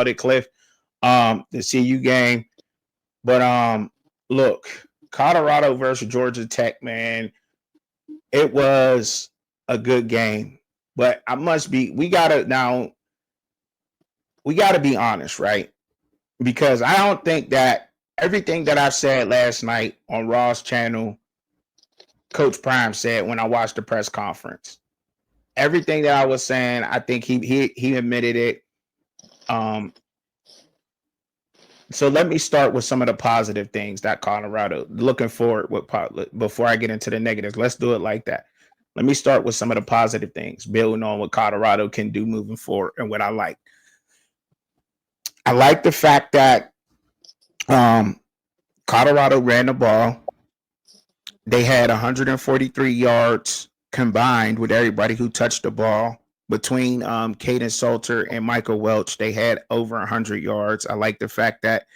about it, Cliff. The CU game. But look, Colorado versus Georgia Tech, man, it was a good game. But we gotta be honest, right? Because I don't think that everything that I said last night on Raw's channel, Coach Prime said when I watched the press conference. Everything that I was saying, I think he admitted it. So let me start with some of the positive things that Colorado looking forward with before I get into the negatives. Let's do it like that. Let me start with some of the positive things, building on what Colorado can do moving forward and what I like. I like the fact that Colorado ran the ball. They had 143 yards combined with everybody who touched the ball. Between Caden Salter and Michael Welch, they had over 100 yards. I like the fact that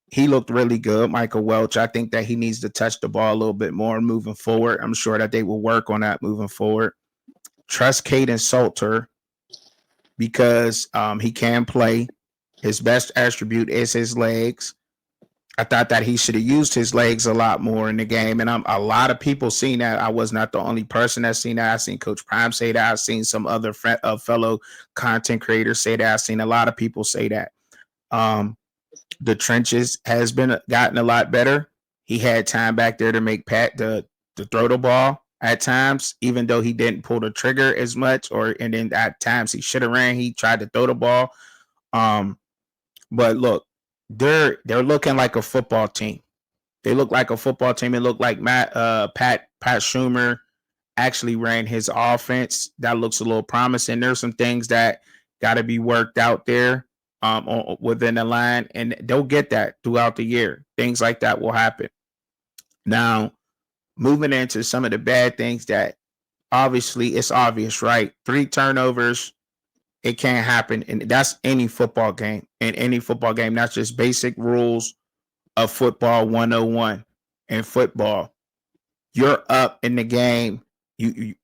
he looked really good, Michael Welch. I think that he needs to touch the ball a little bit more moving forward. I'm sure that they will work on that moving forward. Trust Caden Salter because he can play. His best attribute is his legs. I thought that he should have used his legs a lot more in the game. And a lot of people seen that. I was not the only person that's seen that. I've seen Coach Prime say that. I've seen some other fellow content creators say that. I've seen a lot of people say that. The trenches has gotten a lot better. He had time back there to make Pat to throw the ball at times, even though he didn't pull the trigger as much, and then at times he should have ran. He tried to throw the ball. But look, they're looking like a football team. They look like a football team. It looked like Pat Schumer actually ran his offense. That looks a little promising. There's some things that got to be worked out there within the line, and they'll get that throughout the year. Things like that will happen. Now, moving into some of the bad things that obviously it's obvious, right? 3 turnovers. It can't happen. And that's any football game. In any football game, that's just basic rules of football 101. In football, you're up in the game.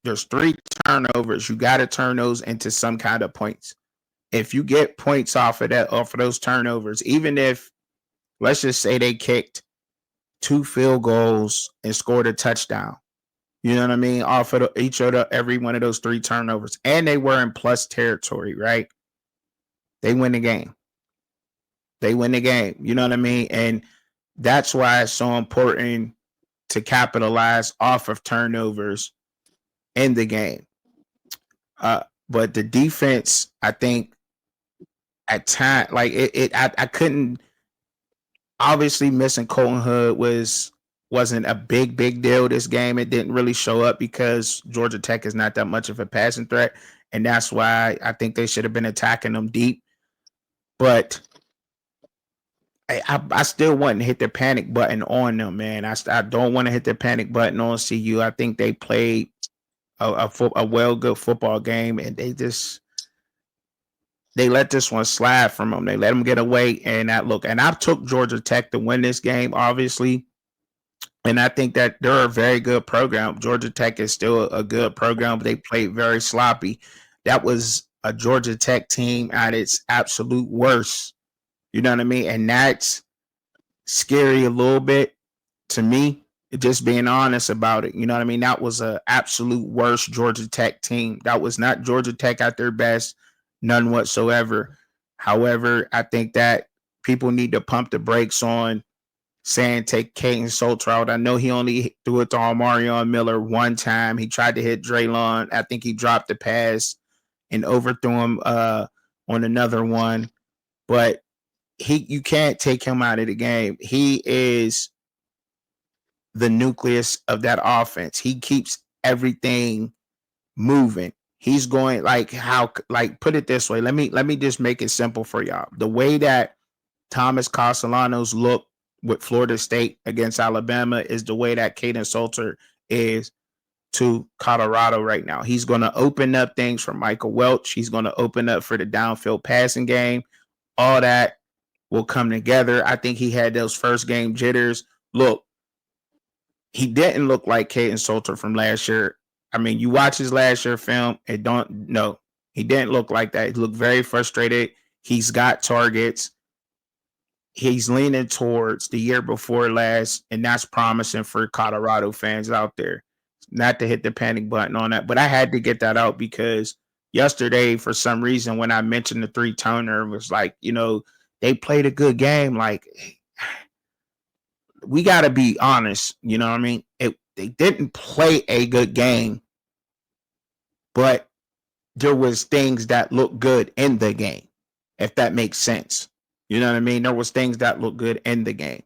There's 3 turnovers. You got to turn those into some kind of points. If you get points off of those turnovers, even if, let's just say they kicked 2 field goals and scored a touchdown, you know what I mean? Off of every one of those 3 turnovers. And they were in plus territory, right? They win the game. You know what I mean? And that's why it's so important to capitalize off of turnovers in the game. But the defense, I think, at time, like I couldn't. Obviously, missing Colton Hood wasn't a big deal this game. It didn't really show up because Georgia Tech is not that much of a passing threat, and that's why I think they should have been attacking them deep. But I still want to hit the panic button on them, man. I don't want to hit the panic button on CU. I think they played a good football game, and they let this one slide from them. They let them get away, and I took Georgia Tech to win this game, obviously. And I think that they're a very good program. Georgia Tech is still a good program, but they played very sloppy. That was a Georgia Tech team at its absolute worst. You know what I mean? And that's scary a little bit to me, just being honest about it. You know what I mean? That was an absolute worst Georgia Tech team. That was not Georgia Tech at their best, none whatsoever. However, I think that people need to pump the brakes on saying take Caden Salter out. I know he only threw it to Omarion Miller one time. He tried to hit Draylon. I think he dropped the pass and overthrew him on another one. But you can't take him out of the game. He is the nucleus of that offense. He keeps everything moving. He's going put it this way. Let me just make it simple for y'all. The way that Thomas Castellanos looked with Florida State against Alabama is the way that Caden Salter is to Colorado right now. He's going to open up things for Michael Welch. He's going to open up for the downfield passing game. All that will come together. I think he had those first game jitters. Look, he didn't look like Caden Salter from last year. I mean, you watch his last year film, he didn't look like that. He looked very frustrated. He's got targets. He's leaning towards the year before last, and that's promising for Colorado fans out there. Not to hit the panic button on that, but I had to get that out because yesterday, for some reason, when I mentioned the 3-turner, it was like, they played a good game. Like, we got to be honest. You know what I mean? They didn't play a good game, but there was things that looked good in the game, if that makes sense. You know what I mean? There was things that looked good in the game.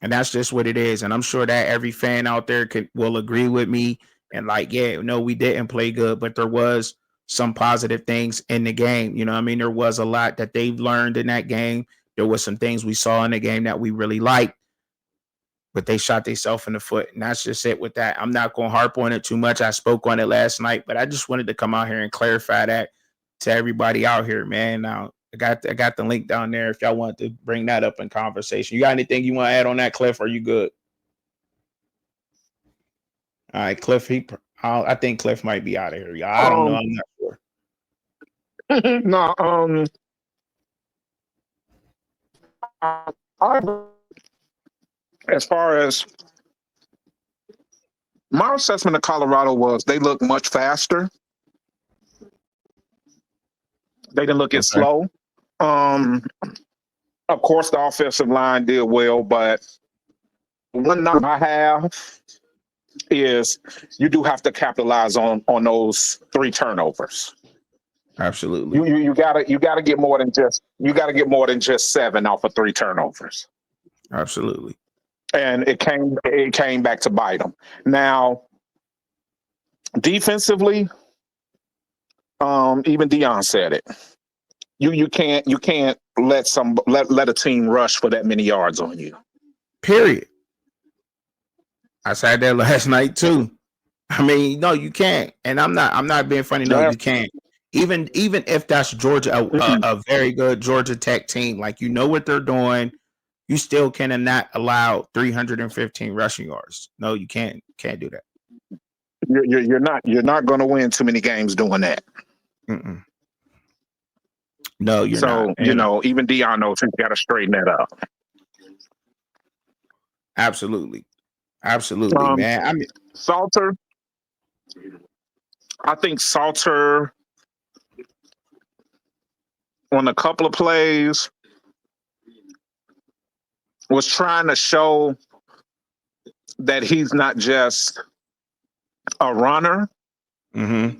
And that's just what it is. And I'm sure that every fan out there will agree with me. And like, yeah, no, we didn't play good, but there was some positive things in the game. You know what I mean? There was a lot that they've learned in that game. There was some things we saw in the game that we really liked, but they shot themselves in the foot. And that's just it with that. I'm not going to harp on it too much. I spoke on it last night, but I just wanted to come out here and clarify that to everybody out here, man. Now, I got the link down there if y'all want to bring that up in conversation. You got anything you want to add on that, Cliff? Or are you good? All right, Cliff. I think Cliff might be out of here, y'all. I don't know. I'm not sure. No. As far as my assessment of Colorado was, they look much faster. They didn't look as slow. Of course, the offensive line did well, but one knock I have is you do have to capitalize on those 3 turnovers. Absolutely. You gotta get more than just 7 off of 3 turnovers. Absolutely. And it came back to bite them. Now, defensively, even Deion said it. You can't let a team rush for that many yards on you. Period. I said that last night too. I mean, no, you can't. And I'm not being funny. No, you can't. Even if that's Georgia, a very good Georgia Tech team, like what they're doing, you still cannot allow 315 rushing yards. No, you can't do that. You're not going to win too many games doing that. Mm-mm. No, you're not. So, even Deion knows he's got to straighten that up. Absolutely, man. I mean, Salter. I think Salter on a couple of plays was trying to show that he's not just a runner. Mm-hmm.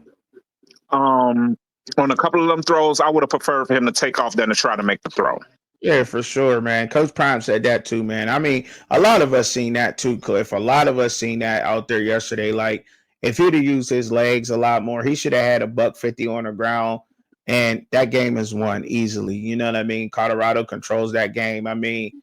On a couple of them throws, I would have preferred for him to take off than to try to make the throw. Yeah, for sure, man. Coach Prime said that too, man. I mean, a lot of us seen that too, Cliff. A lot of us seen that out there yesterday. Like, if he'd have used his legs a lot more, he should have had $150 on the ground, and that game is won easily. You know what I mean? Colorado controls that game. I mean,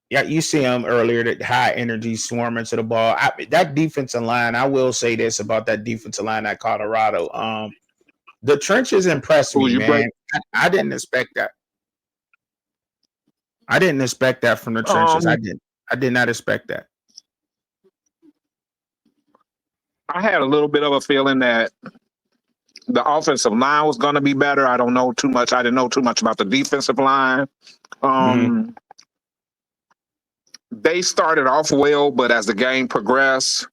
yeah, you see him earlier, that high energy swarming to the ball. That defensive line, I will say this about that defensive line at Colorado. The trenches impressed me, man. I didn't expect that. I didn't expect that from the trenches. I did not expect that. I had a little bit of a feeling that the offensive line was going to be better. I didn't know too much about the defensive line. They started off well, but as the game progressed,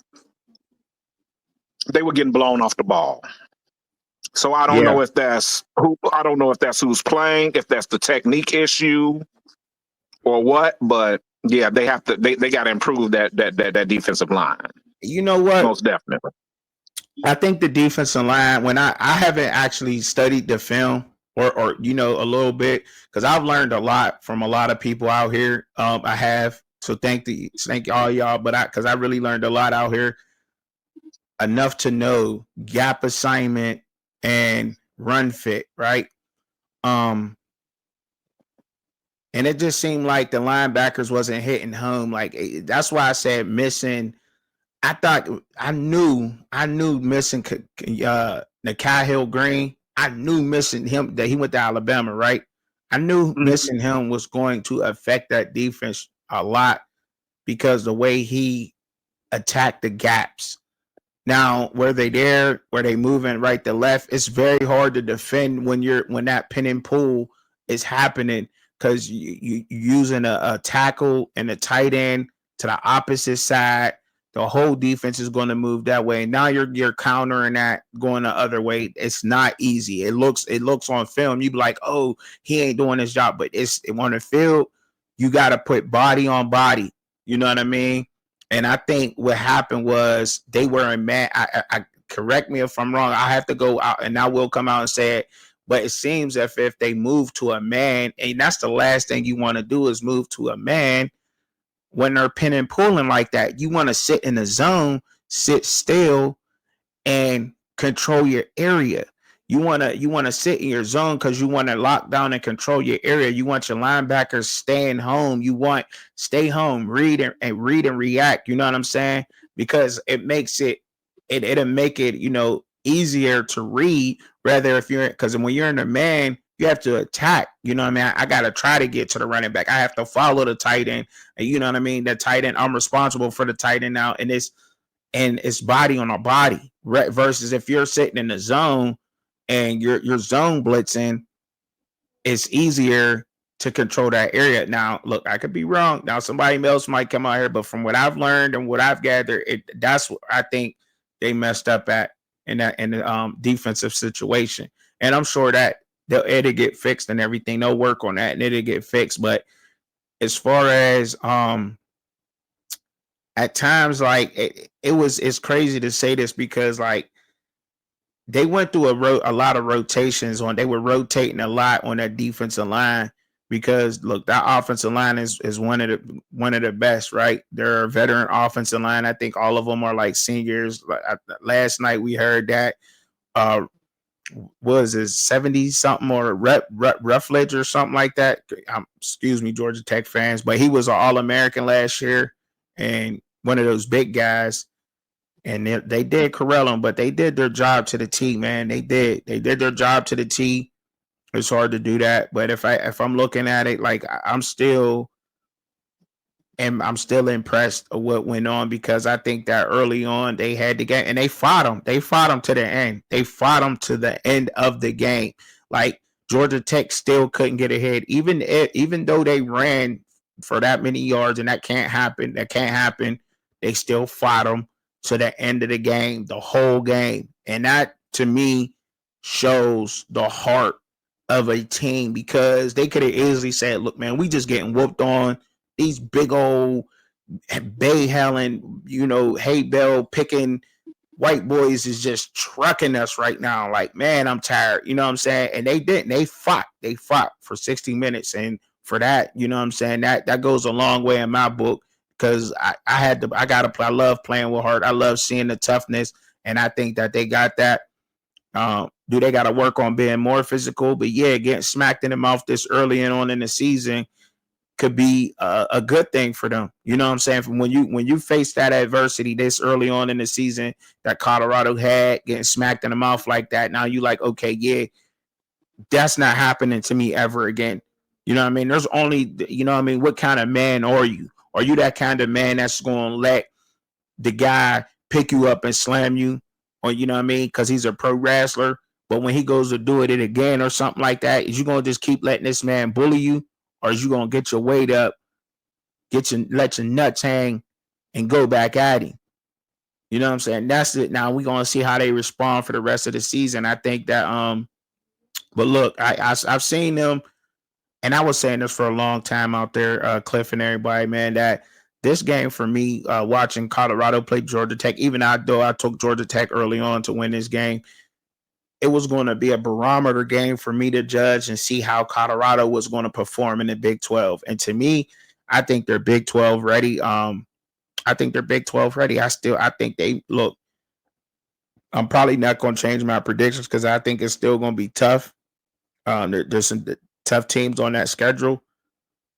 they were getting blown off the ball. So I don't know if that's who's playing, if that's the technique issue or what, but yeah, they got to improve that defensive line. You know what? Most definitely. I think the defensive line, when I haven't actually studied the film or a little bit, because I've learned a lot from a lot of people out here. I have. So thank all y'all, but because I really learned a lot out here, enough to know gap assignment and run fit, right? And it just seemed like the linebackers wasn't hitting home. Like, that's why I said missing. I knew missing Nakai Hill Green. I knew missing him, that he went to Alabama, right? I knew missing him was going to affect that defense a lot because the way he attacked the gaps. Now, were they there? Were they moving right to left? It's very hard to defend when that pin and pull is happening because you using a tackle and a tight end to the opposite side. The whole defense is going to move that way. Now you're countering that going the other way. It's not easy. It looks on film. You be like, oh, he ain't doing his job, but it's on the field. You got to put body on body. You know what I mean? And I think what happened was they were in man. I correct me if I'm wrong. I have to go out and I will come out and say it. But it seems if they move to a man, and that's the last thing you want to do is move to a man when they're pin and pulling like that. You want to sit in the zone, sit still, and control your area. You want to sit in your zone because you want to lock down and control your area. You want your linebackers staying home. You want stay home, read and react. You know what I'm saying? Because it makes it'll make it, easier to read rather if you're because when you're in a man, you have to attack. You know what I mean? I gotta try to get to the running back. I have to follow the tight end. And you know what I mean? The tight end, I'm responsible for the tight end now, and it's body on a body. Versus if you're sitting in the zone and you're zone blitzing, it's easier to control that area. Now, look, I could be wrong. Now, somebody else might come out here, but from what I've learned and what I've gathered, that's what I think they messed up at in the defensive situation. And I'm sure that it'll get fixed and everything. They'll work on that and it'll get fixed. But as far as at times, like it's crazy to say this because like they went through a lot of rotations they were rotating a lot on that defensive line because look, that offensive line is one of the best, right? They're a veteran offensive line. I think all of them are like seniors. Last night we heard that was his 70 something or Ruffledge or something like that. Excuse me, Georgia Tech fans, but he was an All-American last year and one of those big guys. And they did corral him, but they did their job to the T, man. They did their job to the T. It's hard to do that, but if I'm looking at it, like I'm still impressed of what went on because I think that early on they had the game and they fought them. They fought them to the end. They fought them to the end of the game. Like Georgia Tech still couldn't get ahead, even though they ran for that many yards, and that can't happen. They still fought them to the end of the game, the whole game. And that, to me, shows the heart of a team because they could have easily said, look, man, we just getting whooped on. These big old bay helen, hay bell picking white boys is just trucking us right now. Like, man, I'm tired. You know what I'm saying? And they didn't. They fought for 60 minutes. And for that, you know what I'm saying? That goes a long way in my book. Because I love playing with heart. I love seeing the toughness, and I think that they got that. Do they got to work on being more physical? But yeah, getting smacked in the mouth this early and on in the season could be a good thing for them. You know what I'm saying? From when you face that adversity this early on in the season that Colorado had, getting smacked in the mouth like that, now you like, okay, yeah, that's not happening to me ever again. You know what I mean? There's only, what kind of man are you? Are you that kind of man that's going to let the guy pick you up and slam you? Or, you know what I mean? Because he's a pro wrestler. But when he goes to do it again or something like that, is you going to just keep letting this man bully you? Or is you going to get your weight up, let your nuts hang, and go back at him? You know what I'm saying? That's it. Now we're going to see how they respond for the rest of the season. I think that, but look, I've seen them. And I was saying this for a long time out there, Cliff and everybody, man, that this game for me, watching Colorado play Georgia Tech, even though I took Georgia Tech early on to win this game, it was going to be a barometer game for me to judge and see how Colorado was going to perform in the Big 12. And to me, I think they're Big 12 ready. I think they look. I'm probably not going to change my predictions because I think it's still going to be tough. There's some tough teams on that schedule,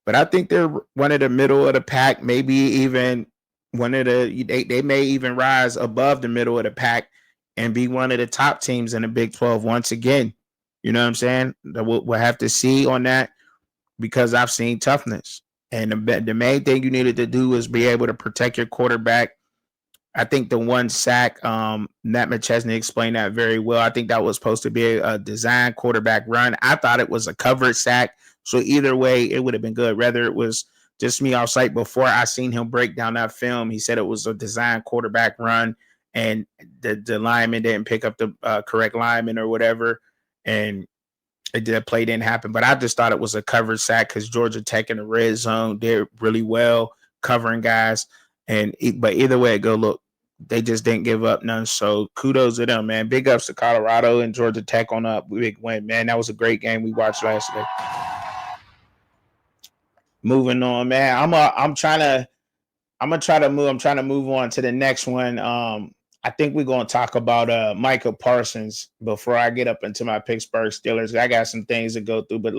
but I think they're one of the middle of the pack, maybe even one of they may even rise above the middle of the pack and be one of the top teams in the Big 12 once again. You know what I'm saying? We'll have to see on that because I've seen toughness. And the main thing you needed to do is be able to protect your quarterback I think the one sack, Matt McChesney explained that very well. I think that was supposed to be a design quarterback run. I thought it was a covered sack. So either way, it would have been good. Whether it was just me off site before I seen him break down that film, he said it was a design quarterback run and the lineman didn't pick up the correct lineman or whatever. And the play didn't happen. But I just thought it was a covered sack because Georgia Tech in the red zone did really well covering guys. But either way it go, look, they just didn't give up none. So kudos to them, man. Big ups to Colorado and Georgia Tech on a big win, man. That was a great game we watched last night. Moving on, man. I'm trying to move on to the next one. I think we're gonna talk about Micah Parsons before I get up into my Pittsburgh Steelers. I got some things to go through, but